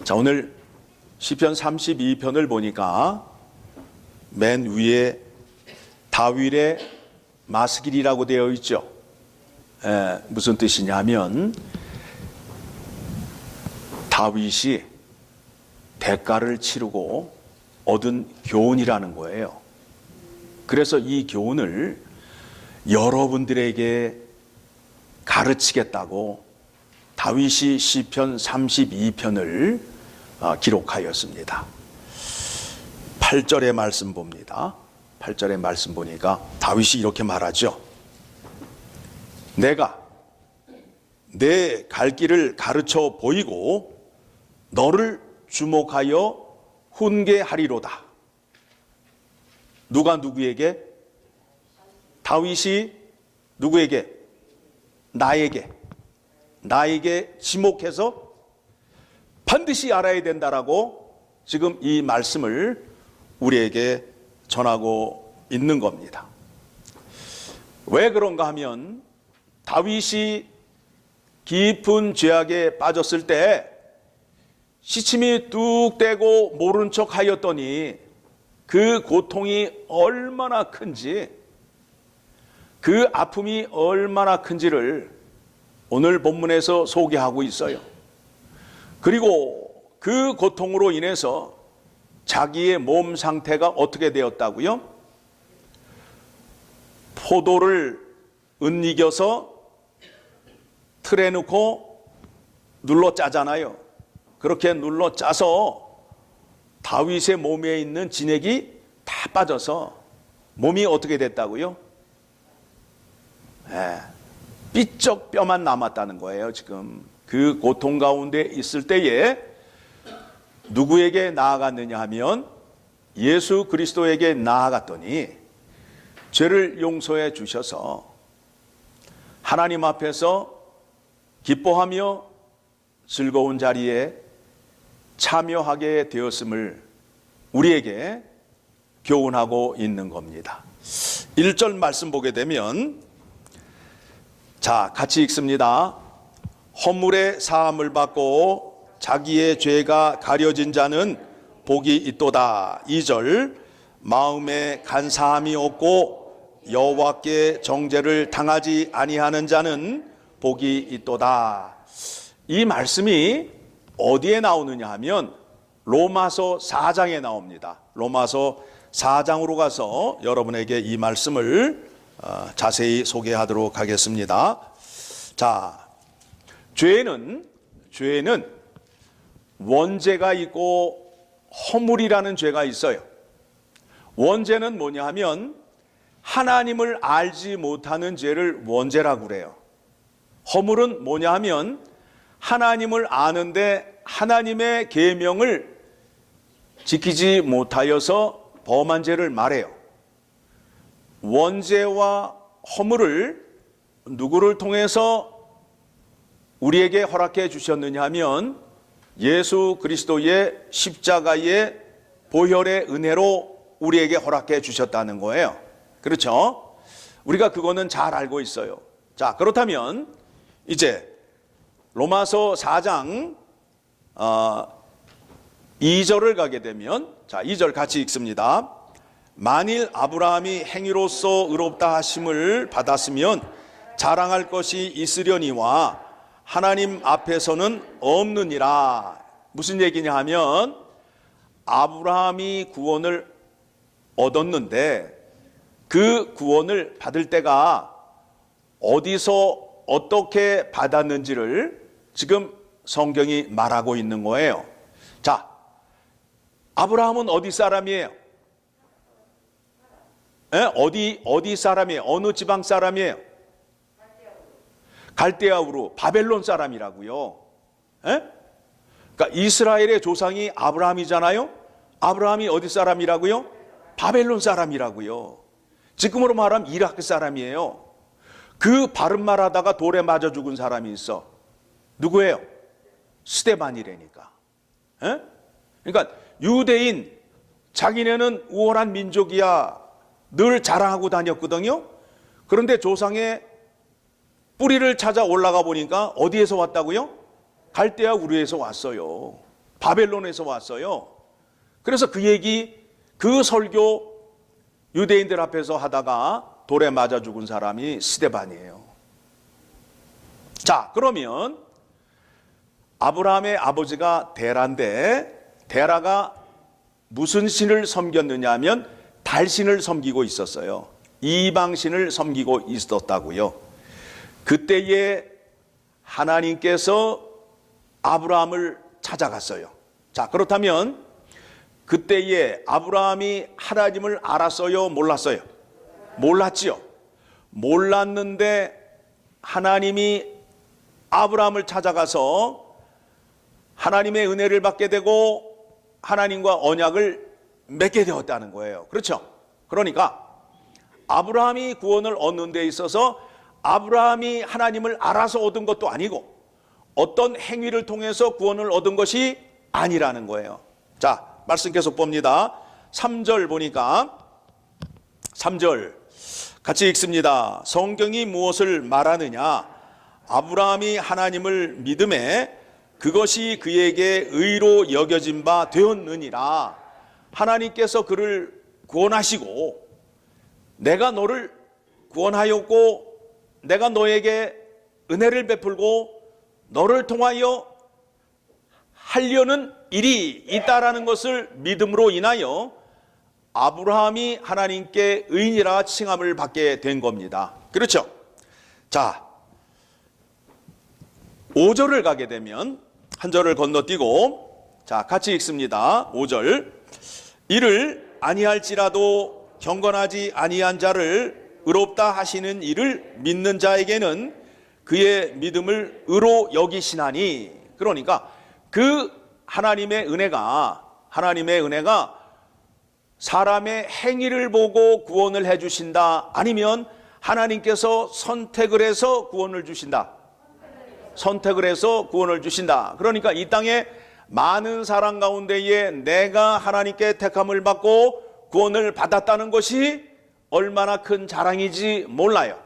자, 오늘 시편 32편을 보니까 맨 위에 다윗의 마스길이라고 되어 있죠. 무슨 뜻이냐면 다윗이 대가를 치르고 얻은 교훈이라는 거예요. 그래서 이 교훈을 여러분들에게 가르치겠다고 다윗이 시편 32편을 기록하였습니다. 8절의 말씀 봅니다. 8절의 말씀 보니까 다윗이 이렇게 말하죠. 내가 내 갈 길을 가르쳐 보이고 너를 주목하여 훈계하리로다. 누가 누구에게? 다윗이 누구에게? 나에게 지목해서 반드시 알아야 된다라고 지금 이 말씀을 우리에게 전하고 있는 겁니다. 왜 그런가 하면 다윗이 깊은 죄악에 빠졌을 때 시침이 뚝 떼고 모른 척 하였더니 그 고통이 얼마나 큰지, 그 아픔이 얼마나 큰지를 오늘 본문에서 소개하고 있어요. 그리고 그 고통으로 인해서 자기의 몸 상태가 어떻게 되었다고요? 포도를 은이겨서 틀에 넣고 눌러 짜잖아요. 그렇게 눌러 짜서 다윗의 몸에 있는 진액이 다 빠져서 몸이 어떻게 됐다고요? 삐쩍 뼈만 남았다는 거예요. 지금 그 고통 가운데 있을 때에 누구에게 나아갔느냐 하면 예수 그리스도에게 나아갔더니 죄를 용서해 주셔서 하나님 앞에서 기뻐하며 즐거운 자리에 참여하게 되었음을 우리에게 교훈하고 있는 겁니다. 1절 말씀 보게 되면, 자, 같이 읽습니다. 허물의 사함을 받고 자기의 죄가 가려진 자는 복이 있도다. 2절, 마음에 간사함이 없고 여호와께 정죄를 당하지 아니하는 자는 복이 있도다. 이 말씀이 어디에 나오느냐 하면 로마서 4장에 나옵니다. 로마서 4장으로 가서 여러분에게 이 말씀을 자세히 소개하도록 하겠습니다. 자, 죄는 원죄가 있고 허물이라는 죄가 있어요. 원죄는 뭐냐 하면 하나님을 알지 못하는 죄를 원죄라고 그래요. 허물은 뭐냐 하면 하나님을 아는데 하나님의 계명을 지키지 못하여서 범한 죄를 말해요. 원죄와 허물을 누구를 통해서 우리에게 허락해 주셨느냐 하면 예수 그리스도의 십자가의 보혈의 은혜로 우리에게 허락해 주셨다는 거예요. 그렇죠? 우리가 그거는 잘 알고 있어요. 자, 그렇다면 이제 로마서 4장 2절을 가게 되면, 자, 2절 같이 읽습니다. 만일 아브라함이 행위로서 의롭다 하심을 받았으면 자랑할 것이 있으려니와 하나님 앞에서는 없느니라. 무슨 얘기냐 하면 아브라함이 구원을 얻었는데 그 구원을 받을 때가 어디서 어떻게 받았는지를 지금 성경이 말하고 있는 거예요. 자, 아브라함은 어디 사람이에요? 어디 사람이에요? 어느 지방 사람이에요? 갈대아 우르, 바벨론 사람이라고요. 그러니까 이스라엘의 조상이 아브라함이잖아요. 아브라함이 어디 사람이라고요? 바벨론 사람이라고요. 지금으로 말하면 이라크 사람이에요. 그 바른 말 하다가 돌에 맞아 죽은 사람이 있어. 누구예요? 스데반이라니까. 그러니까 유대인, 자기네는 우월한 민족이야 늘 자랑하고 다녔거든요. 그런데 조상의 뿌리를 찾아 올라가 보니까 어디에서 왔다고요? 갈대아 우르에서 왔어요. 바벨론에서 왔어요. 그래서 그 얘기, 그 설교 유대인들 앞에서 하다가 돌에 맞아 죽은 사람이 스데반이에요. 자, 그러면 아브라함의 아버지가 데라인데, 데라가 무슨 신을 섬겼느냐 하면 달신을 섬기고 있었어요. 이방신을 섬기고 있었다고요. 그때에 하나님께서 아브라함을 찾아갔어요. 자, 그렇다면 그때에 아브라함이 하나님을 알았어요? 몰랐어요? 몰랐지요. 몰랐는데 하나님이 아브라함을 찾아가서 하나님의 은혜를 받게 되고 하나님과 언약을 맺게 되었다는 거예요. 그렇죠? 그러니까 아브라함이 구원을 얻는 데 있어서 아브라함이 하나님을 알아서 얻은 것도 아니고 어떤 행위를 통해서 구원을 얻은 것이 아니라는 거예요. 자, 말씀 계속 봅니다. 3절 보니까 3절 같이 읽습니다. 성경이 무엇을 말하느냐? 아브라함이 하나님을 믿음에 그것이 그에게 의로 여겨진 바 되었느니라. 하나님께서 그를 구원하시고 내가 너를 구원하였고 내가 너에게 은혜를 베풀고 너를 통하여 하려는 일이 있다라는 것을 믿음으로 인하여 아브라함이 하나님께 의인이라 칭함을 받게 된 겁니다. 그렇죠? 자, 5절을 가게 되면 한 절을 건너뛰고 자, 같이 읽습니다. 5절. 이를 아니할지라도 경건하지 아니한 자를 의롭다 하시는 이를 믿는 자에게는 그의 믿음을 의로 여기시나니. 그러니까 그 하나님의 은혜가 사람의 행위를 보고 구원을 해 주신다, 아니면 하나님께서 선택을 해서 구원을 주신다. 선택을 해서 구원을 주신다. 그러니까 이 땅에 많은 사람 가운데에 내가 하나님께 택함을 받고 구원을 받았다는 것이 얼마나 큰 자랑이지 몰라요.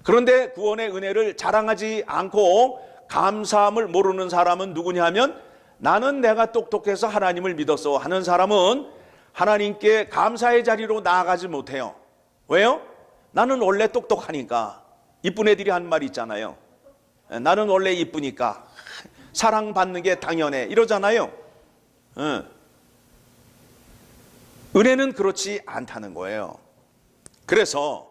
그런데 구원의 은혜를 자랑하지 않고 감사함을 모르는 사람은 누구냐 하면 나는 내가 똑똑해서 하나님을 믿었어 하는 사람은 하나님께 감사의 자리로 나아가지 못해요. 왜요? 나는 원래 똑똑하니까. 이쁜 애들이 한 말 있잖아요. 나는 원래 이쁘니까 사랑받는 게 당연해 이러잖아요. 은혜는 그렇지 않다는 거예요. 그래서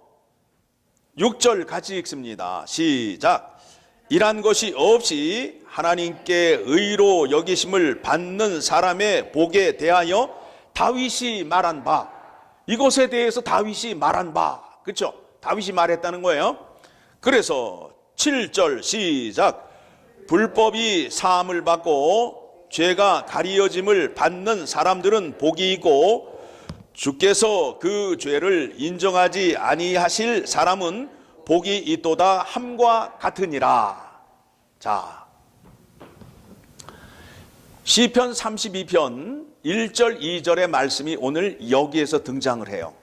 6절 같이 읽습니다. 시작. 이란 것이 없이 하나님께 의로 여기심을 받는 사람의 복에 대하여 다윗이 말한 바, 이것에 대해서 다윗이 말한 바, 그렇죠? 다윗이 말했다는 거예요. 그래서 7절 시작. 불법이 사함을 받고 죄가 가리어짐을 받는 사람들은 복이 있고 주께서 그 죄를 인정하지 아니하실 사람은 복이 있도다 함과 같으니라. 자, 시편 32편 1절 2절의 말씀이 오늘 여기에서 등장을 해요.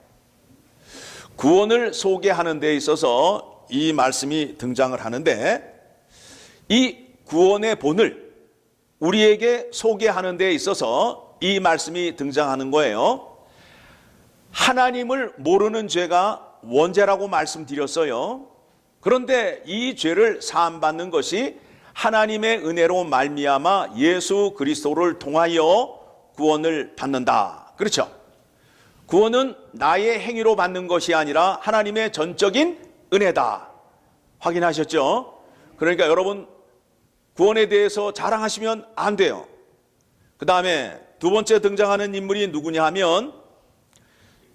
구원을 소개하는 데 있어서 이 말씀이 등장을 하는데, 이 구원의 본을 우리에게 소개하는 데 있어서 이 말씀이 등장하는 거예요. 하나님을 모르는 죄가 원죄라고 말씀드렸어요. 그런데 이 죄를 사함받는 것이 하나님의 은혜로 말미암아 예수 그리스도를 통하여 구원을 받는다. 그렇죠? 구원은 나의 행위로 받는 것이 아니라 하나님의 전적인 은혜다. 확인하셨죠? 그러니까 여러분, 구원에 대해서 자랑하시면 안 돼요. 그 다음에 두 번째 등장하는 인물이 누구냐 하면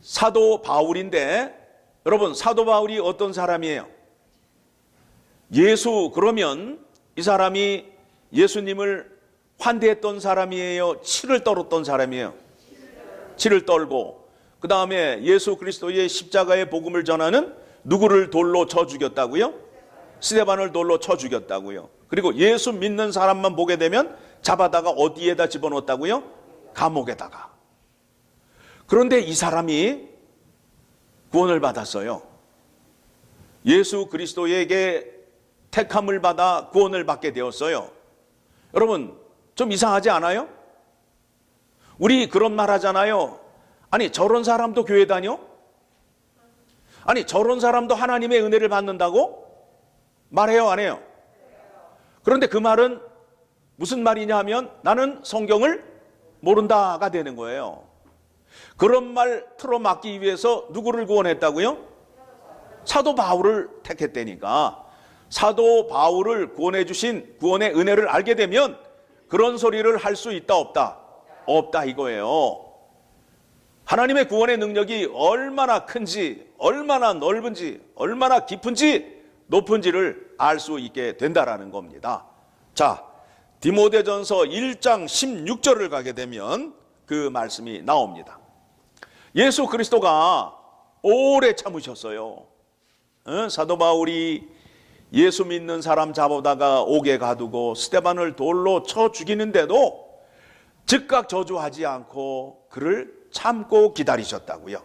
사도 바울인데, 여러분, 사도 바울이 어떤 사람이에요? 예수, 그러면 이 사람이 예수님을 환대했던 사람이에요? 치를 떨었던 사람이에요? 치를 떨고, 그 다음에 예수 그리스도의 십자가의 복음을 전하는 누구를 돌로 쳐 죽였다고요? 스데반을 돌로 쳐 죽였다고요. 그리고 예수 믿는 사람만 보게 되면 잡아다가 어디에다 집어넣었다고요? 감옥에다가. 그런데 이 사람이 구원을 받았어요. 예수 그리스도에게 택함을 받아 구원을 받게 되었어요. 여러분, 좀 이상하지 않아요? 우리 그런 말 하잖아요. 아니, 저런 사람도 교회 다녀? 아니, 저런 사람도 하나님의 은혜를 받는다고? 말해요, 안 해요? 그런데 그 말은 무슨 말이냐 하면 나는 성경을 모른다가 되는 거예요. 그런 말 틀어막기 위해서 누구를 구원했다고요? 사도 바울을 택했다니까. 사도 바울을 구원해 주신 구원의 은혜를 알게 되면 그런 소리를 할 수 있다 없다? 없다 이거예요. 하나님의 구원의 능력이 얼마나 큰지, 얼마나 넓은지, 얼마나 깊은지, 높은지를 알 수 있게 된다라는 겁니다. 자, 디모데전서 1장 16절을 가게 되면 그 말씀이 나옵니다. 예수 그리스도가 오래 참으셨어요. 사도 바울이 예수 믿는 사람 잡아다가 옥에 가두고 스데반을 돌로 쳐 죽이는데도 즉각 저주하지 않고 그를 참고 기다리셨다고요.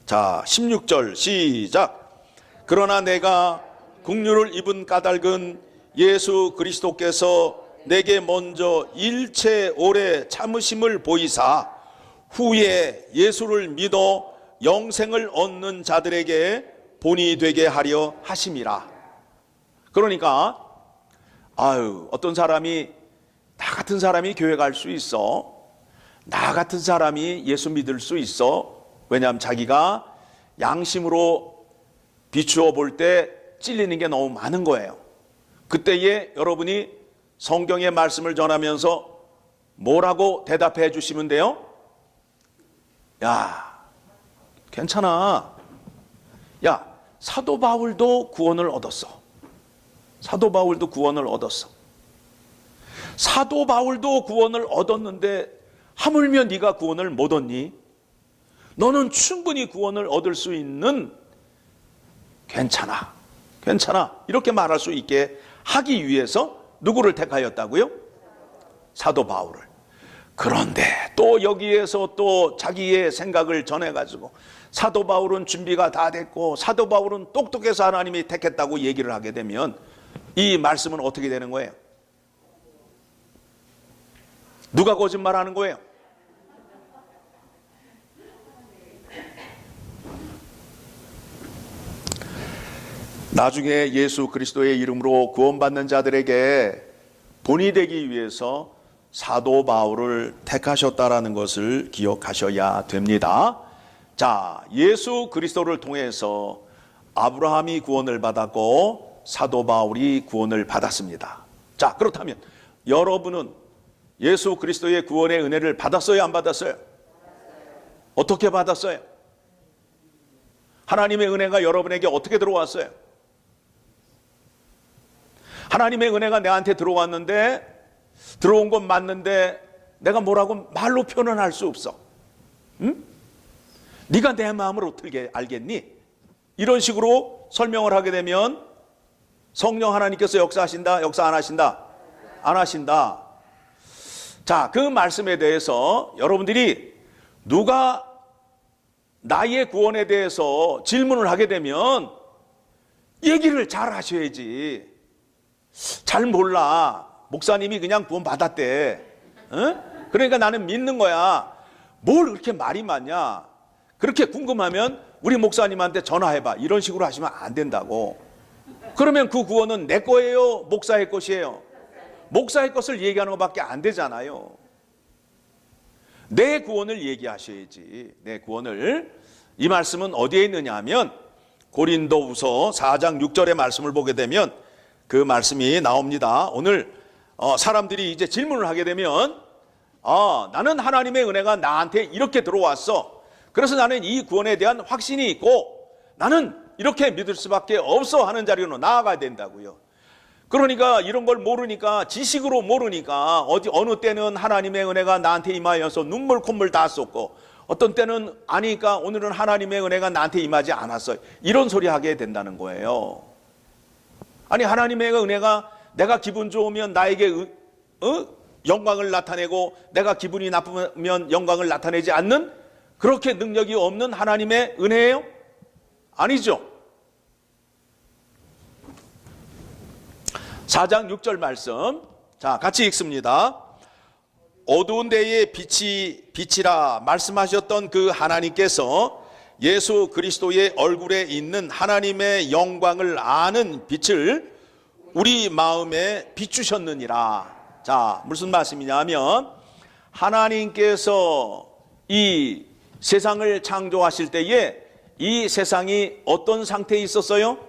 자, 16절 시작. 그러나 내가 국류를 입은 까닭은 예수 그리스도께서 내게 먼저 일체 오래 참으심을 보이사 후에 예수를 믿어 영생을 얻는 자들에게 본이 되게 하려 하심이라. 그러니까 어떤 사람이 나 같은 사람이 교회 갈 수 있어. 나 같은 사람이 예수 믿을 수 있어. 왜냐하면 자기가 양심으로 비추어 볼 때 찔리는 게 너무 많은 거예요. 그때에 여러분이 성경의 말씀을 전하면서 뭐라고 대답해 주시면 돼요? 야, 괜찮아. 야, 사도 바울도 구원을 얻었어. 사도 바울도 구원을 얻었어. 사도 바울도 구원을 얻었는데 하물며 네가 구원을 못 얻니? 너는 충분히 구원을 얻을 수 있는 괜찮아. 이렇게 말할 수 있게 하기 위해서 누구를 택하였다고요? 사도 바울을. 그런데 또 여기에서 또 자기의 생각을 전해가지고 사도 바울은 준비가 다 됐고 사도 바울은 똑똑해서 하나님이 택했다고 얘기를 하게 되면 이 말씀은 어떻게 되는 거예요? 누가 거짓말하는 거예요? 나중에 예수 그리스도의 이름으로 구원받는 자들에게 본이 되기 위해서 사도 바울을 택하셨다라는 것을 기억하셔야 됩니다. 자, 예수 그리스도를 통해서 아브라함이 구원을 받았고 사도 바울이 구원을 받았습니다. 자, 그렇다면 여러분은 예수 그리스도의 구원의 은혜를 받았어요, 안 받았어요? 어떻게 받았어요? 하나님의 은혜가 여러분에게 어떻게 들어왔어요? 하나님의 은혜가 내한테 들어왔는데 들어온 건 맞는데 내가 뭐라고 말로 표현할 수 없어. 응? 네가 내 마음을 어떻게 알겠니? 이런 식으로 설명을 하게 되면 성령 하나님께서 역사하신다? 역사 안 하신다? 안 하신다. 자, 그 말씀에 대해서 여러분들이 누가 나의 구원에 대해서 질문을 하게 되면 얘기를 잘 하셔야지. 잘 몰라. 목사님이 그냥 구원 받았대. 응? 그러니까 나는 믿는 거야. 뭘 그렇게 말이 많냐? 그렇게 궁금하면 우리 목사님한테 전화해봐. 이런 식으로 하시면 안 된다고. 그러면 그 구원은 내 거예요? 목사의 것이에요? 목사의 것을 얘기하는 것밖에 안 되잖아요. 내 구원을 얘기하셔야지. 내 구원을. 이 말씀은 어디에 있느냐 하면 고린도후서 4장 6절의 말씀을 보게 되면 그 말씀이 나옵니다. 오늘 사람들이 이제 질문을 하게 되면 나는 하나님의 은혜가 나한테 이렇게 들어왔어. 그래서 나는 이 구원에 대한 확신이 있고 나는 이렇게 믿을 수밖에 없어 하는 자리로 나아가야 된다고요. 그러니까 이런 걸 모르니까, 지식으로 모르니까 어느 때는 하나님의 은혜가 나한테 임하여서 눈물 콧물 다 쏟고 어떤 때는 아니까 오늘은 하나님의 은혜가 나한테 임하지 않았어요. 이런 소리 하게 된다는 거예요. 아니, 하나님의 은혜가 내가 기분 좋으면 나에게 영광을 나타내고 내가 기분이 나쁘면 영광을 나타내지 않는 그렇게 능력이 없는 하나님의 은혜예요? 아니죠. 4장 6절 말씀, 자, 같이 읽습니다. 어두운 데에 빛이라 말씀하셨던 그 하나님께서 예수 그리스도의 얼굴에 있는 하나님의 영광을 아는 빛을 우리 마음에 비추셨느니라. 자, 무슨 말씀이냐면 하나님께서 이 세상을 창조하실 때에 이 세상이 어떤 상태에 있었어요?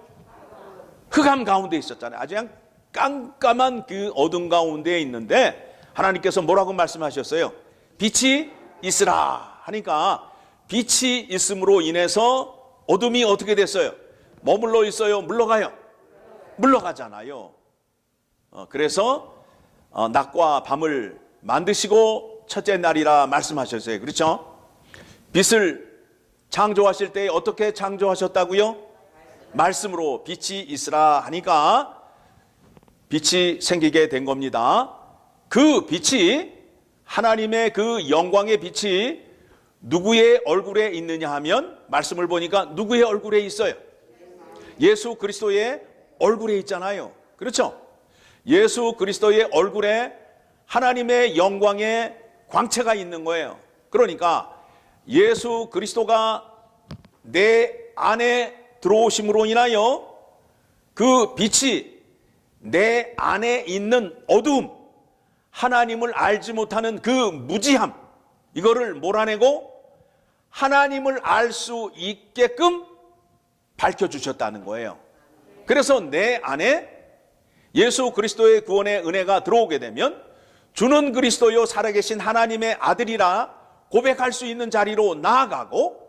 흑암 가운데 있었잖아요. 아주 그냥 깜깜한 그 어둠 가운데에 있는데 하나님께서 뭐라고 말씀하셨어요? 빛이 있으라 하니까 빛이 있음으로 인해서 어둠이 어떻게 됐어요? 머물러 있어요? 물러가요? 물러가잖아요. 그래서 낮과 밤을 만드시고 첫째 날이라 말씀하셨어요. 그렇죠? 빛을 창조하실 때 어떻게 창조하셨다고요? 말씀으로 빛이 있으라 하니까 빛이 생기게 된 겁니다. 그 빛이 하나님의 그 영광의 빛이 누구의 얼굴에 있느냐 하면 말씀을 보니까 누구의 얼굴에 있어요? 예수 그리스도의 얼굴에 있잖아요. 그렇죠? 예수 그리스도의 얼굴에 하나님의 영광의 광채가 있는 거예요. 그러니까 예수 그리스도가 내 안에 들어오심으로 인하여 그 빛이 내 안에 있는 어두움, 하나님을 알지 못하는 그 무지함, 이거를 몰아내고 하나님을 알 수 있게끔 밝혀주셨다는 거예요. 그래서 내 안에 예수 그리스도의 구원의 은혜가 들어오게 되면 주는 그리스도요 살아계신 하나님의 아들이라 고백할 수 있는 자리로 나아가고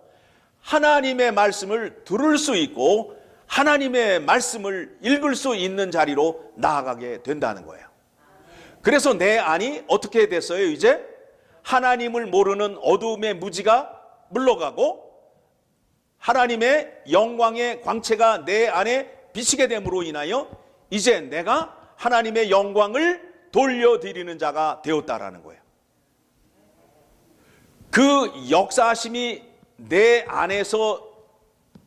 하나님의 말씀을 들을 수 있고 하나님의 말씀을 읽을 수 있는 자리로 나아가게 된다는 거예요. 그래서 내 안이 어떻게 됐어요? 이제 하나님을 모르는 어두움의 무지가 물러가고 하나님의 영광의 광채가 내 안에 비치게 됨으로 인하여 이제 내가 하나님의 영광을 돌려드리는 자가 되었다라는 거예요. 그 역사하심이 내 안에서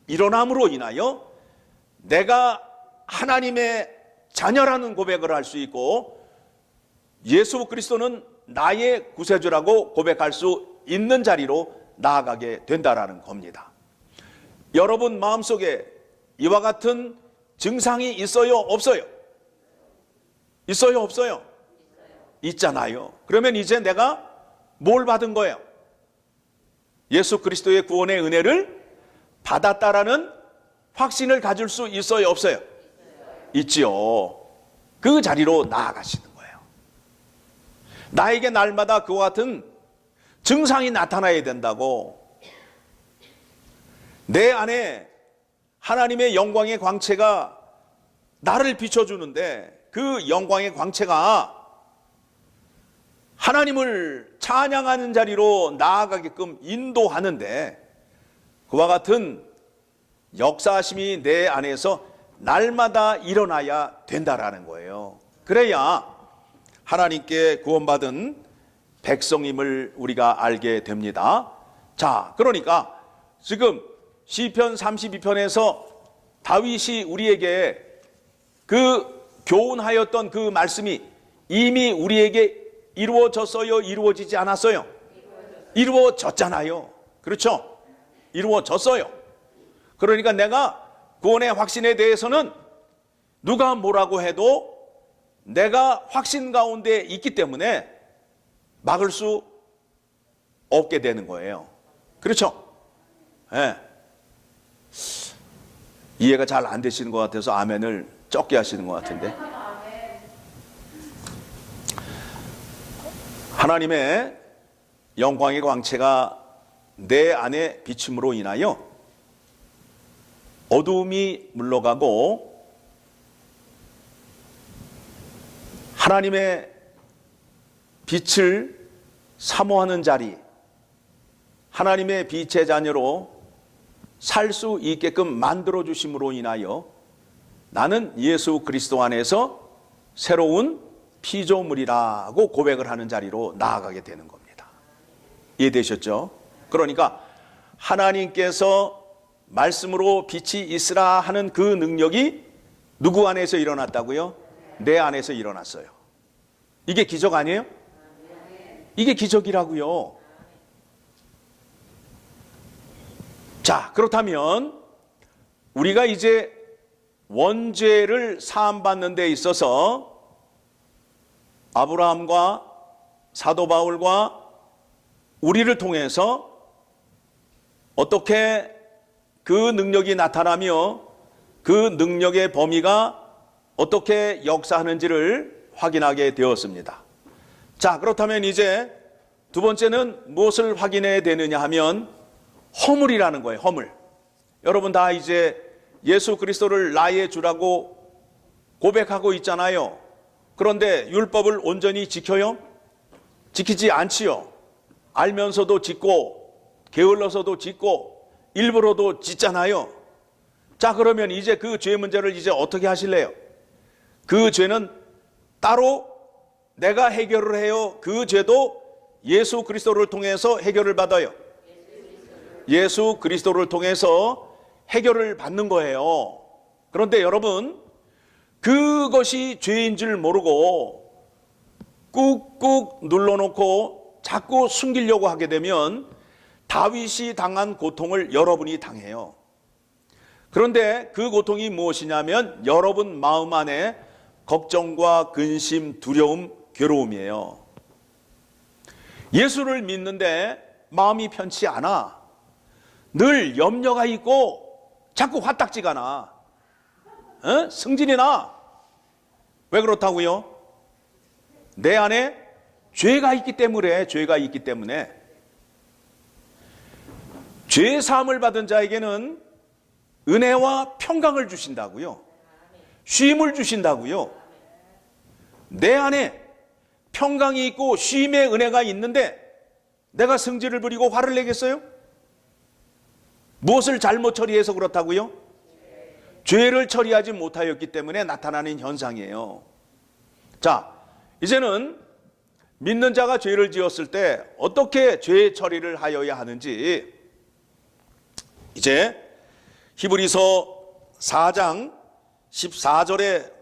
일어남으로 인하여 내가 하나님의 자녀라는 고백을 할 수 있고 예수 그리스도는 나의 구세주라고 고백할 수 있는 자리로 나아가게 된다라는 겁니다. 여러분 마음속에 이와 같은 증상이 있어요? 없어요? 있어요? 없어요? 있잖아요. 그러면 이제 내가 뭘 받은 거예요? 예수 그리스도의 구원의 은혜를 받았다라는 확신을 가질 수 있어요? 없어요? 있지요. 그 자리로 나아가시는 거예요. 나에게 날마다 그와 같은 증상이 나타나야 된다고. 내 안에 하나님의 영광의 광채가 나를 비춰주는데 그 영광의 광채가 하나님을 찬양하는 자리로 나아가게끔 인도하는데 그와 같은 역사하심이 내 안에서 날마다 일어나야 된다라는 거예요. 그래야 하나님께 구원받은 백성임을 우리가 알게 됩니다. 자, 그러니까 지금 시편 32편에서 다윗이 우리에게 그 교훈하였던 그 말씀이 이미 우리에게 이루어졌어요? 이루어지지 않았어요? 이루어졌잖아요. 그렇죠? 이루어졌어요. 그러니까 내가 구원의 확신에 대해서는 누가 뭐라고 해도 내가 확신 가운데 있기 때문에 막을 수 없게 되는 거예요. 그렇죠? 네. 이해가 잘 안 되시는 것 같아서 아멘을 적게 하시는 것 같은데. 하나님의 영광의 광채가 내 안에 비춤으로 인하여 어두움이 물러가고 하나님의 빛을 사모하는 자리, 하나님의 빛의 자녀로 살 수 있게끔 만들어 주심으로 인하여 나는 예수 그리스도 안에서 새로운 피조물이라고 고백을 하는 자리로 나아가게 되는 겁니다. 이해되셨죠? 그러니까 하나님께서 말씀으로 빛이 있으라 하는 그 능력이 누구 안에서 일어났다고요? 내 안에서 일어났어요. 이게 기적 아니에요? 이게 기적이라고요. 자, 그렇다면 우리가 이제 원죄를 사함받는 데 있어서 아브라함과 사도 바울과 우리를 통해서 어떻게 그 능력이 나타나며 그 능력의 범위가 어떻게 역사하는지를 확인하게 되었습니다. 자, 그렇다면 이제 두 번째는 무엇을 확인해야 되느냐 하면 허물이라는 거예요. 허물. 여러분 다 이제 예수 그리스도를 나의 주라고 고백하고 있잖아요. 그런데 율법을 온전히 지켜요? 지키지 않지요. 알면서도 짓고 게을러서도 짓고 일부러도 짓잖아요. 자, 그러면 이제 그 죄 문제를 이제 어떻게 하실래요? 그 죄는 따로 내가 해결을 해요. 그 죄도 예수 그리스도를 통해서 해결을 받아요. 예수 그리스도를 통해서 해결을 받는 거예요. 그런데 여러분, 그것이 죄인 줄 모르고 꾹꾹 눌러놓고 자꾸 숨기려고 하게 되면 다윗이 당한 고통을 여러분이 당해요. 그런데 그 고통이 무엇이냐면 여러분 마음 안에 걱정과 근심, 두려움, 괴로움이에요. 예수를 믿는데 마음이 편치 않아. 늘 염려가 있고 자꾸 화딱지가 나. 승진이 나. 왜 그렇다고요? 내 안에 죄가 있기 때문에, 죄가 있기 때문에. 죄 사함을 받은 자에게는 은혜와 평강을 주신다고요. 쉼을 주신다고요. 내 안에 평강이 있고 쉼의 은혜가 있는데 내가 승질을 부리고 화를 내겠어요? 무엇을 잘못 처리해서 그렇다고요? 죄를 처리하지 못하였기 때문에 나타나는 현상이에요. 자, 이제는 믿는 자가 죄를 지었을 때 어떻게 죄 처리를 하여야 하는지 이제 히브리서 4장 14절의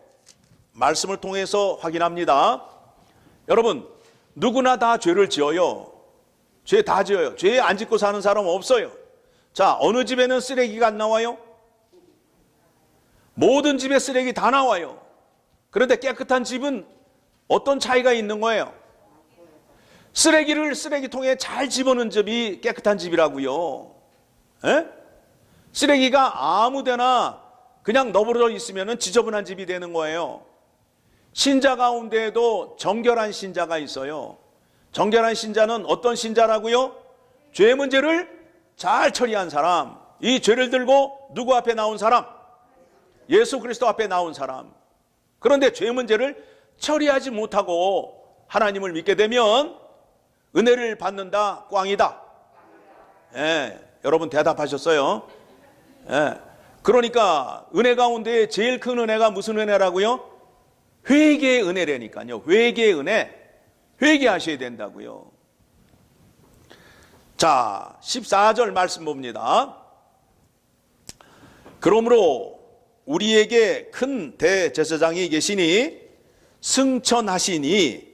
말씀을 통해서 확인합니다. 여러분, 누구나 다 죄를 지어요. 죄 다 지어요. 죄 안 짓고 사는 사람 없어요. 자, 어느 집에는 쓰레기가 안 나와요? 모든 집에 쓰레기 다 나와요. 그런데 깨끗한 집은 어떤 차이가 있는 거예요? 쓰레기를 쓰레기통에 잘 집어넣은 집이 깨끗한 집이라고요. 에? 쓰레기가 아무데나 그냥 너부러져 있으면 지저분한 집이 되는 거예요. 신자 가운데에도 정결한 신자가 있어요. 정결한 신자는 어떤 신자라고요? 죄 문제를 잘 처리한 사람. 이 죄를 들고 누구 앞에 나온 사람? 예수 그리스도 앞에 나온 사람. 그런데 죄 문제를 처리하지 못하고 하나님을 믿게 되면 은혜를 받는다, 꽝이다. 예, 여러분 대답하셨어요? 예, 그러니까 은혜 가운데 제일 큰 은혜가 무슨 은혜라고요? 회개의 은혜라니까요. 회개의 은혜. 회개하셔야 된다고요. 자, 14절 말씀 봅니다. 그러므로 우리에게 큰 대제사장이 계시니 승천하시니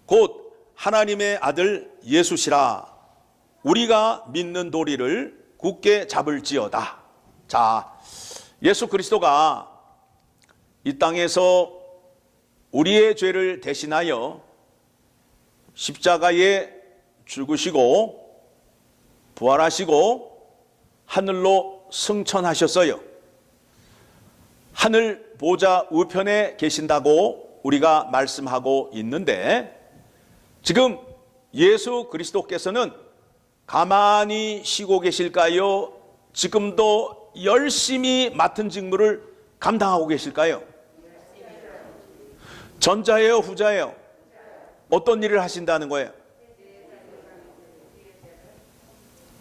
곧 하나님의 아들 예수시라. 우리가 믿는 도리를 굳게 잡을지어다. 자, 예수 그리스도가 이 땅에서 우리의 죄를 대신하여 십자가에 죽으시고 부활하시고 하늘로 승천하셨어요. 하늘 보좌 우편에 계신다고 우리가 말씀하고 있는데 지금 예수 그리스도께서는 가만히 쉬고 계실까요? 지금도 열심히 맡은 직무를 감당하고 계실까요? 전자예요, 후자예요? 어떤 일을 하신다는 거예요?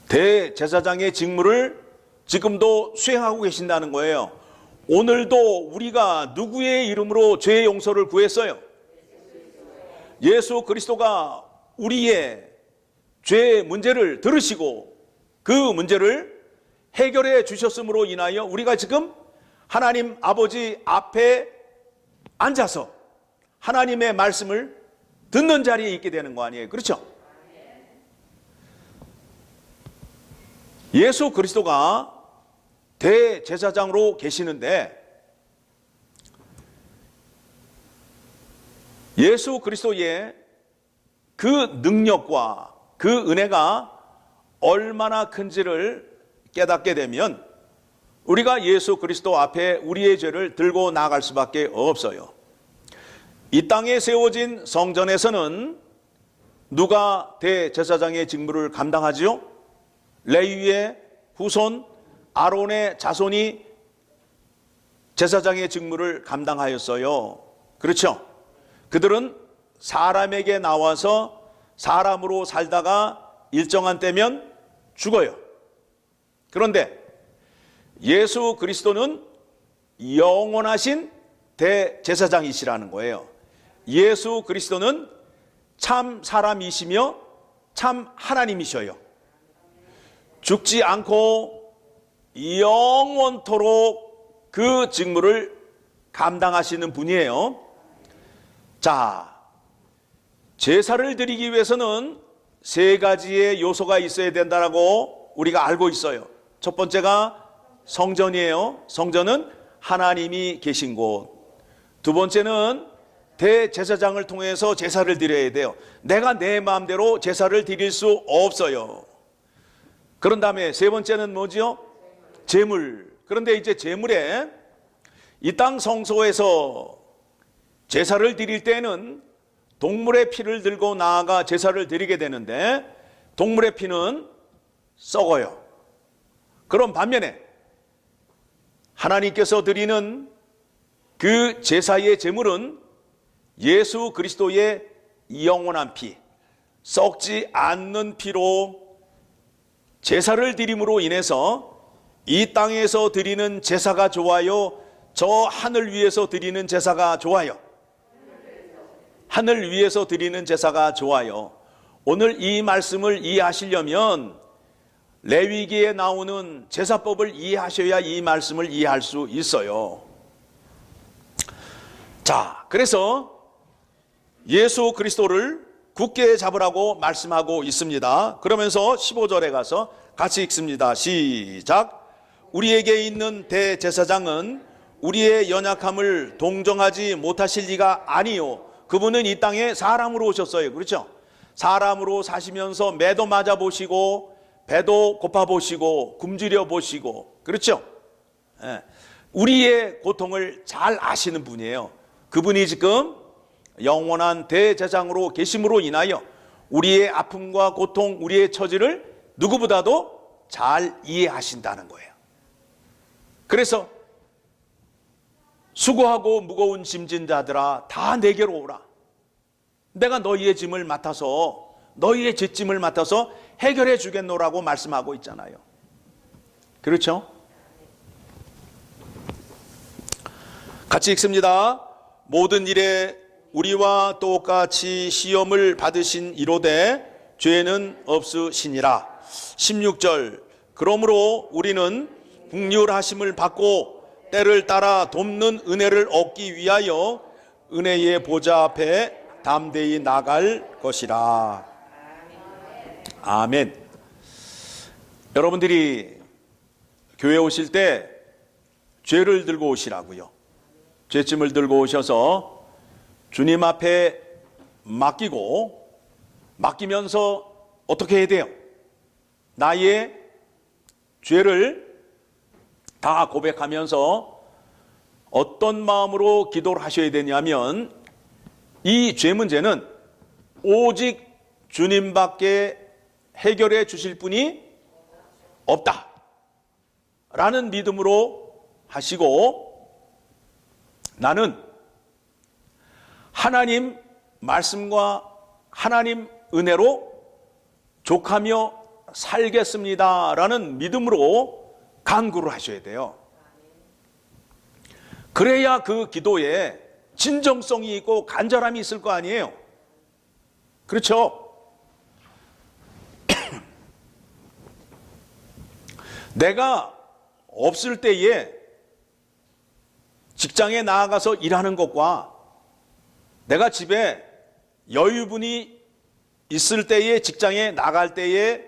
대제사장의 직무를 지금도 수행하고 계신다는 거예요. 오늘도 우리가 누구의 이름으로 죄의 용서를 구했어요? 예수 그리스도가 우리의 죄의 문제를 들으시고 그 문제를 해결해 주셨음으로 인하여 우리가 지금 하나님 아버지 앞에 앉아서 하나님의 말씀을 듣는 자리에 있게 되는 거 아니에요? 그렇죠? 예수 그리스도가 대제사장으로 계시는데 예수 그리스도의 그 능력과 그 은혜가 얼마나 큰지를 깨닫게 되면 우리가 예수 그리스도 앞에 우리의 죄를 들고 나아갈 수밖에 없어요. 이 땅에 세워진 성전에서는 누가 대제사장의 직무를 감당하지요? 레위의 후손 아론의 자손이 제사장의 직무를 감당하였어요. 그렇죠? 그들은 사람에게 나와서 사람으로 살다가 일정한 때면 죽어요. 그런데 예수 그리스도는 영원하신 대제사장이시라는 거예요. 예수 그리스도는 참 사람이시며 참 하나님이셔요. 죽지 않고 영원토록 그 직무를 감당하시는 분이에요. 자, 제사를 드리기 위해서는 세 가지의 요소가 있어야 된다고 우리가 알고 있어요. 첫 번째가 성전이에요. 성전은 하나님이 계신 곳. 두 번째는 대제사장을 통해서 제사를 드려야 돼요. 내가 내 마음대로 제사를 드릴 수 없어요. 그런 다음에 세 번째는 뭐지요? 제물. 그런데 이제 제물에 이 땅 성소에서 제사를 드릴 때는 동물의 피를 들고 나아가 제사를 드리게 되는데 동물의 피는 썩어요. 그런 반면에 하나님께서 드리는 그 제사의 제물은 예수 그리스도의 영원한 피, 썩지 않는 피로 제사를 드림으로 인해서 이 땅에서 드리는 제사가 좋아요? 저 하늘 위에서 드리는 제사가 좋아요? 하늘 위에서 드리는 제사가 좋아요. 오늘 이 말씀을 이해하시려면 레위기에 나오는 제사법을 이해하셔야 이 말씀을 이해할 수 있어요. 자, 그래서 예수 그리스도를 굳게 잡으라고 말씀하고 있습니다. 그러면서 15절에 가서 같이 읽습니다. 시작. 우리에게 있는 대제사장은 우리의 연약함을 동정하지 못하실 리가 아니요. 그분은 이 땅에 사람으로 오셨어요. 그렇죠? 사람으로 사시면서 매도 맞아 보시고 배도 고파 보시고 굶주려 보시고, 그렇죠? 우리의 고통을 잘 아시는 분이에요. 그분이 지금 영원한 대제사장으로 계심으로 인하여 우리의 아픔과 고통, 우리의 처지를 누구보다도 잘 이해하신다는 거예요. 그래서 수고하고 무거운 짐진 자들아 다 내게로 오라. 내가 너희의 짐을 맡아서, 너희의 뒷짐을 맡아서 해결해 주겠노라고 말씀하고 있잖아요. 그렇죠? 같이 읽습니다. 모든 일에 우리와 똑같이 시험을 받으신 이로되 죄는 없으시니라. 16절. 그러므로 우리는 긍휼하심을 받고 때를 따라 돕는 은혜를 얻기 위하여 은혜의 보좌 앞에 담대히 나갈 것이라. 아멘. 여러분들이 교회 오실 때 죄를 들고 오시라고요. 죄짐을 들고 오셔서 주님 앞에 맡기면서 어떻게 해야 돼요? 나의 죄를 다 고백하면서 어떤 마음으로 기도를 하셔야 되냐면, 이 죄 문제는 오직 주님밖에 해결해 주실 분이 없다 라는 믿음으로 하시고, 나는 하나님 말씀과 하나님 은혜로 족하며 살겠습니다 라는 믿음으로 간구를 하셔야 돼요. 그래야 그 기도에 진정성이 있고 간절함이 있을 거 아니에요. 그렇죠? 내가 없을 때에 직장에 나아가서 일하는 것과 내가 집에 여유분이 있을 때에 직장에 나갈 때에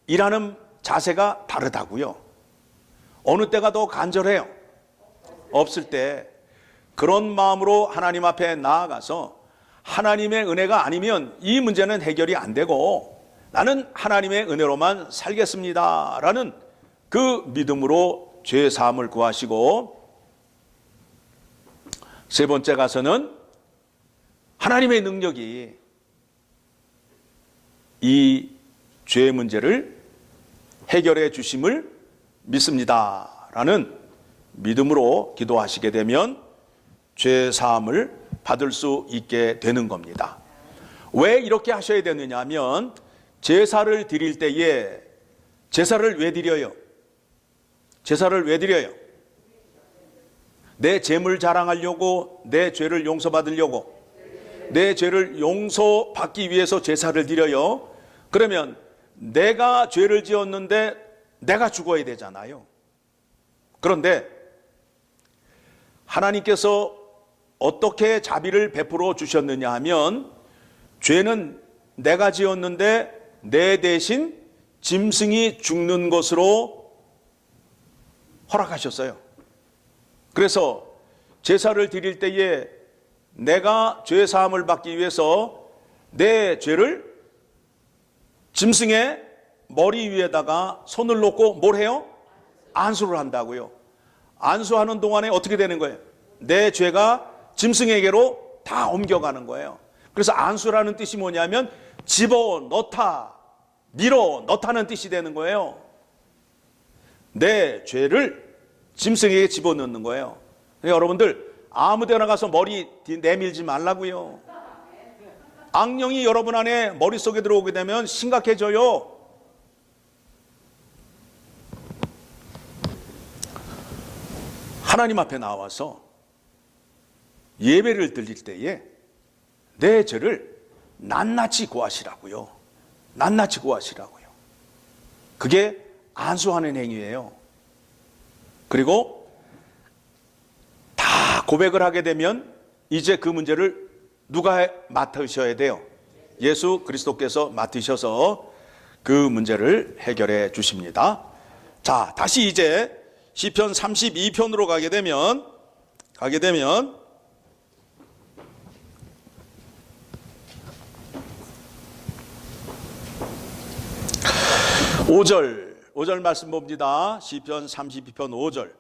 일하는 자세가 다르다고요. 어느 때가 더 간절해요? 없을 때. 그런 마음으로 하나님 앞에 나아가서 하나님의 은혜가 아니면 이 문제는 해결이 안 되고 나는 하나님의 은혜로만 살겠습니다 라는 그 믿음으로 죄 사함을 구하시고, 세 번째 가서는 하나님의 능력이 이 죄의 문제를 해결해 주심을 믿습니다 라는 믿음으로 기도하시게 되면 죄 사함을 받을 수 있게 되는 겁니다. 왜 이렇게 하셔야 되느냐 하면, 제사를 드릴 때에 제사를 왜 드려요? 제사를 왜 드려요? 내 재물 자랑하려고, 내 죄를 용서받으려고, 내 죄를 용서받기 위해서 제사를 드려요. 그러면 내가 죄를 지었는데 내가 죽어야 되잖아요. 그런데 하나님께서 어떻게 자비를 베풀어 주셨느냐 하면, 죄는 내가 지었는데 내 대신 짐승이 죽는 것으로 허락하셨어요. 그래서 제사를 드릴 때에 내가 죄 사함을 받기 위해서 내 죄를 짐승의 머리 위에다가 손을 놓고 뭘 해요? 안수를 한다고요. 안수하는 동안에 어떻게 되는 거예요? 내 죄가 짐승에게로 다 옮겨가는 거예요. 그래서 안수라는 뜻이 뭐냐면 집어넣다, 밀어넣다는 뜻이 되는 거예요. 내 죄를 짐승에게 집어넣는 거예요. 그러니까 여러분들 아무 데나 가서 머리 내밀지 말라고요. 악령이 여러분 안에 머릿속에 들어오게 되면 심각해져요. 하나님 앞에 나와서 예배를 드릴 때에 내 죄를 낱낱이 구하시라고요. 낱낱이 구하시라고요. 그게 안수하는 행위예요. 그리고 다 고백을 하게 되면 이제 그 문제를 누가 맡으셔야 돼요? 예수 그리스도께서 맡으셔서 그 문제를 해결해 주십니다. 자, 다시 이제 시편 32편으로 가게 되면 5절 말씀 봅니다. 시편 32편 5절.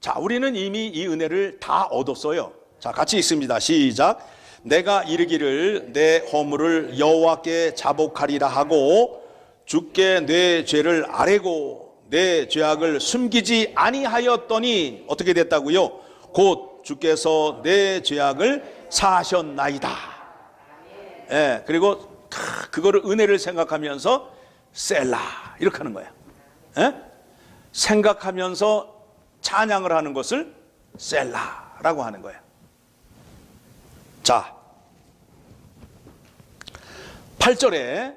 자, 우리는 이미 이 은혜를 다 얻었어요. 자, 같이 읽습니다. 시작. 내가 이르기를 내 허물을 여호와께 자복하리라 하고 주께 내 죄를 아뢰고 내 죄악을 숨기지 아니하였더니 어떻게 됐다고요? 곧 주께서 내 죄악을 사하셨나이다. 예, 그리고 그거를 은혜를 생각하면서 셀라 이렇게 하는 거예요. 예? 생각하면서 찬양을 하는 것을 셀라라고 하는 거예요. 자, 8절에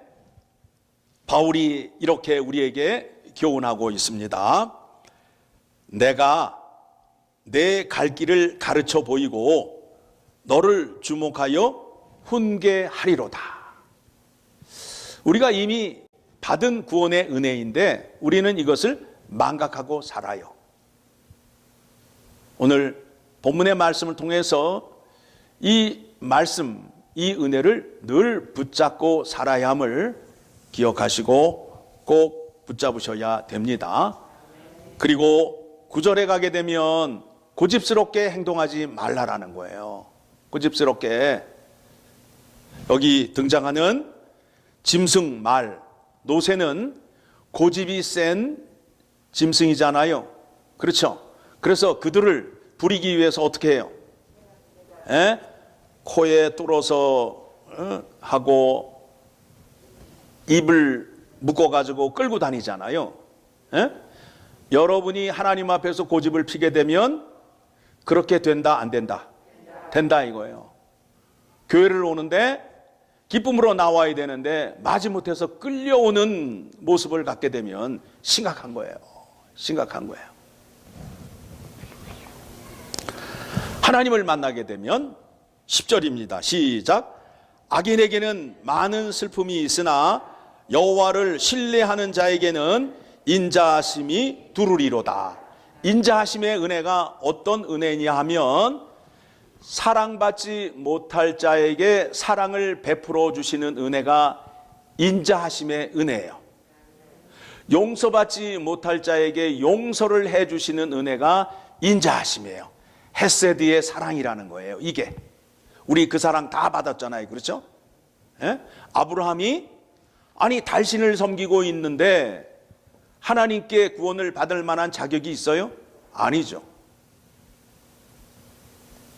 바울이 이렇게 우리에게 교훈하고 있습니다. 내가 내 갈 길을 가르쳐 보이고 너를 주목하여 훈계하리로다. 우리가 이미 받은 구원의 은혜인데 우리는 이것을 망각하고 살아요. 오늘 본문의 말씀을 통해서 이 말씀, 이 은혜를 늘 붙잡고 살아야 함을 기억하시고 꼭 붙잡으셔야 됩니다. 그리고 9절에 가게 되면 고집스럽게 행동하지 말라라는 거예요. 고집스럽게. 여기 등장하는 짐승 말, 노새는 고집이 센 짐승이잖아요. 그렇죠? 그래서 그들을 부리기 위해서 어떻게 해요? 코에 뚫어서 하고 입을 묶어가지고 끌고 다니잖아요. 여러분이 하나님 앞에서 고집을 피게 되면 그렇게 된다, 안 된다? 된다 이거예요. 교회를 오는데 기쁨으로 나와야 되는데 마지못해서 끌려오는 모습을 갖게 되면 심각한 거예요. 심각한 거예요. 하나님을 만나게 되면 10절입니다. 시작. 악인에게는 많은 슬픔이 있으나 여호와를 신뢰하는 자에게는 인자하심이 두루리로다. 인자하심의 은혜가 어떤 은혜냐 하면 사랑받지 못할 자에게 사랑을 베풀어 주시는 은혜가 인자하심의 은혜예요. 용서받지 못할 자에게 용서를 해 주시는 은혜가 인자하심이에요. 헤세드의 사랑이라는 거예요. 이게 우리 그 사랑 다 받았잖아요. 그렇죠? 예? 아브라함이 아니 달신을 섬기고 있는데 하나님께 구원을 받을 만한 자격이 있어요? 아니죠.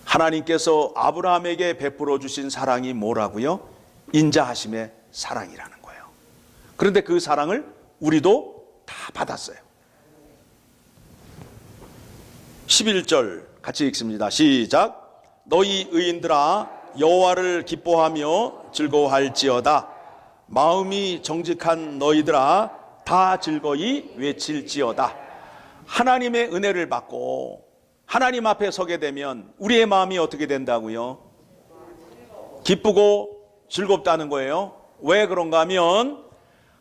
하나님께서 아브라함에게 베풀어 주신 사랑이 뭐라고요? 인자하심의 사랑이라는 거예요. 그런데 그 사랑을 우리도 다 받았어요. 11절 같이 읽습니다. 시작. 너희 의인들아 여호와를 기뻐하며 즐거워할지어다. 마음이 정직한 너희들아 다 즐거이 외칠지어다. 하나님의 은혜를 받고 하나님 앞에 서게 되면 우리의 마음이 어떻게 된다고요? 기쁘고 즐겁다는 거예요. 왜 그런가 하면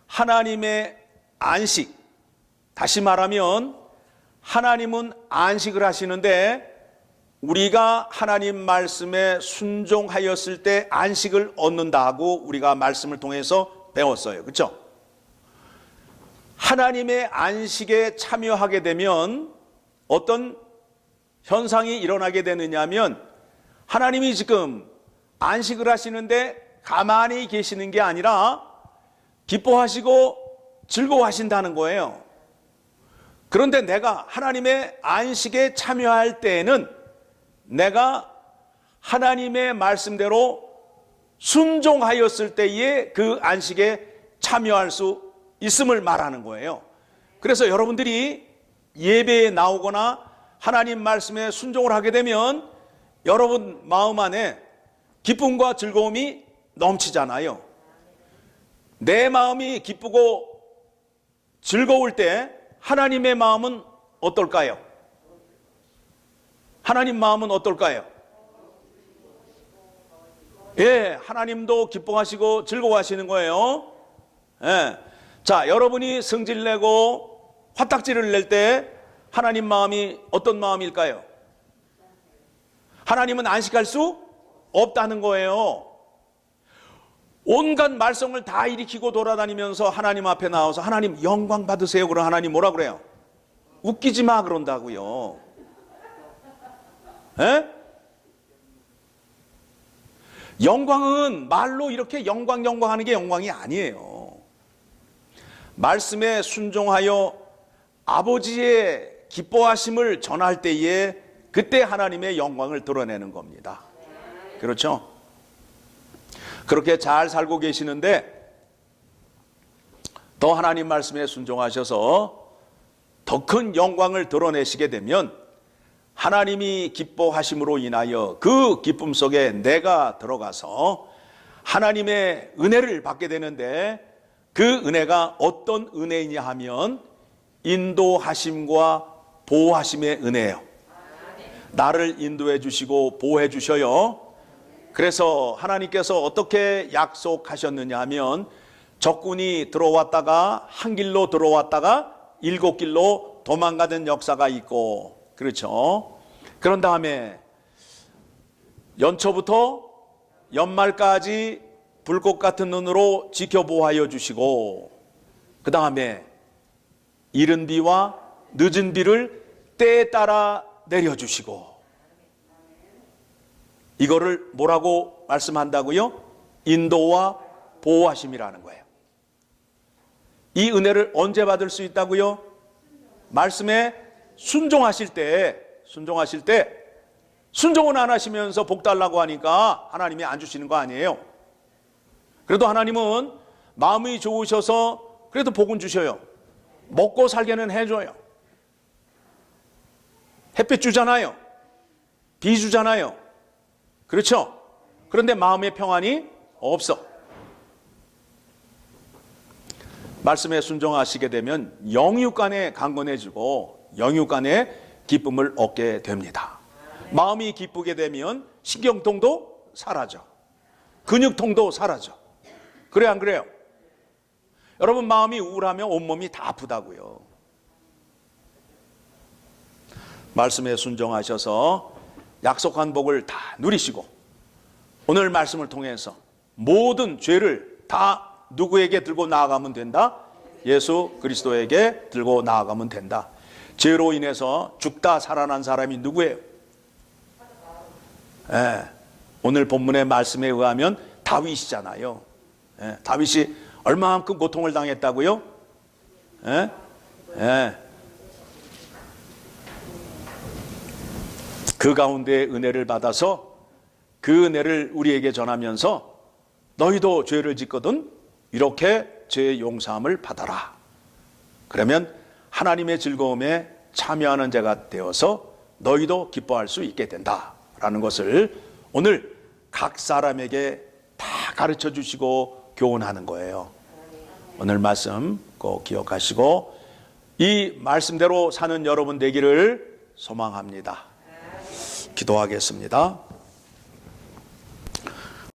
하나님의 안식, 다시 말하면 하나님은 안식을 하시는데 우리가 하나님 말씀에 순종하였을 때 안식을 얻는다고 우리가 말씀을 통해서 배웠어요. 그렇죠? 하나님의 안식에 참여하게 되면 어떤 현상이 일어나게 되느냐 하면 하나님이 지금 안식을 하시는데 가만히 계시는 게 아니라 기뻐하시고 즐거워하신다는 거예요. 그런데 내가 하나님의 안식에 참여할 때에는 내가 하나님의 말씀대로 순종하였을 때에 그 안식에 참여할 수 있음을 말하는 거예요. 그래서 여러분들이 예배에 나오거나 하나님 말씀에 순종을 하게 되면 여러분 마음 안에 기쁨과 즐거움이 넘치잖아요. 내 마음이 기쁘고 즐거울 때 하나님의 마음은 어떨까요? 하나님 마음은 어떨까요? 예, 하나님도 기뻐하시고 즐거워하시는 거예요. 예. 자, 여러분이 성질 내고 화딱지를 낼 때 하나님 마음이 어떤 마음일까요? 하나님은 안식할 수 없다는 거예요. 온갖 말썽을 다 일으키고 돌아다니면서 하나님 앞에 나와서 하나님 영광 받으세요. 그럼 하나님 뭐라 그래요? 웃기지 마 그런다고요. 에? 영광은 말로 이렇게 영광 하는 게 영광이 아니에요. 말씀에 순종하여 아버지의 기뻐하심을 전할 때에 그때 하나님의 영광을 드러내는 겁니다. 그렇죠? 그렇게 잘 살고 계시는데 더 하나님 말씀에 순종하셔서 더 큰 영광을 드러내시게 되면 하나님이 기뻐하심으로 인하여 그 기쁨 속에 내가 들어가서 하나님의 은혜를 받게 되는데 그 은혜가 어떤 은혜이냐 하면 인도하심과 보호하심의 은혜예요. 나를 인도해 주시고 보호해 주셔요. 그래서 하나님께서 어떻게 약속하셨느냐 하면 적군이 들어왔다가 한 길로 들어왔다가 7길로 도망가는 역사가 있고, 그렇죠? 그런 다음에 연초부터 연말까지 불꽃 같은 눈으로 지켜보호하여 주시고, 그 다음에 이른 비와 늦은 비를 때에 따라 내려주시고, 이거를 뭐라고 말씀한다고요? 인도와 보호하심이라는 거예요. 이 은혜를 언제 받을 수 있다고요? 말씀에 순종하실 때 순종은 안 하시면서 복 달라고 하니까 하나님이 안 주시는 거 아니에요. 그래도 하나님은 마음이 좋으셔서 그래도 복은 주셔요. 먹고 살게는 해줘요. 햇빛 주잖아요. 비 주잖아요. 그렇죠? 그런데 마음의 평안이 없어. 말씀에 순종하시게 되면 영육간에 강건해지고 영육간에 기쁨을 얻게 됩니다. 마음이 기쁘게 되면 신경통도 사라져. 근육통도 사라져. 그래 안 그래요? 여러분 마음이 우울하면 온몸이 다 아프다고요. 말씀에 순종하셔서 약속한 복을 다 누리시고 오늘 말씀을 통해서 모든 죄를 다 누구에게 들고 나아가면 된다? 예수 그리스도에게 들고 나아가면 된다. 죄로 인해서 죽다 살아난 사람이 누구예요? 오늘 본문의 말씀에 의하면 다윗이잖아요. 다윗이 얼마만큼 고통을 당했다고요? 그 가운데 은혜를 받아서 그 은혜를 우리에게 전하면서 너희도 죄를 짓거든 이렇게 죄의 용서함을 받아라. 그러면 하나님의 즐거움에 참여하는 자가 되어서 너희도 기뻐할 수 있게 된다라는 것을 오늘 각 사람에게 다 가르쳐 주시고 교훈하는 거예요. 오늘 말씀 꼭 기억하시고 이 말씀대로 사는 여러분 되기를 소망합니다. 기도하겠습니다.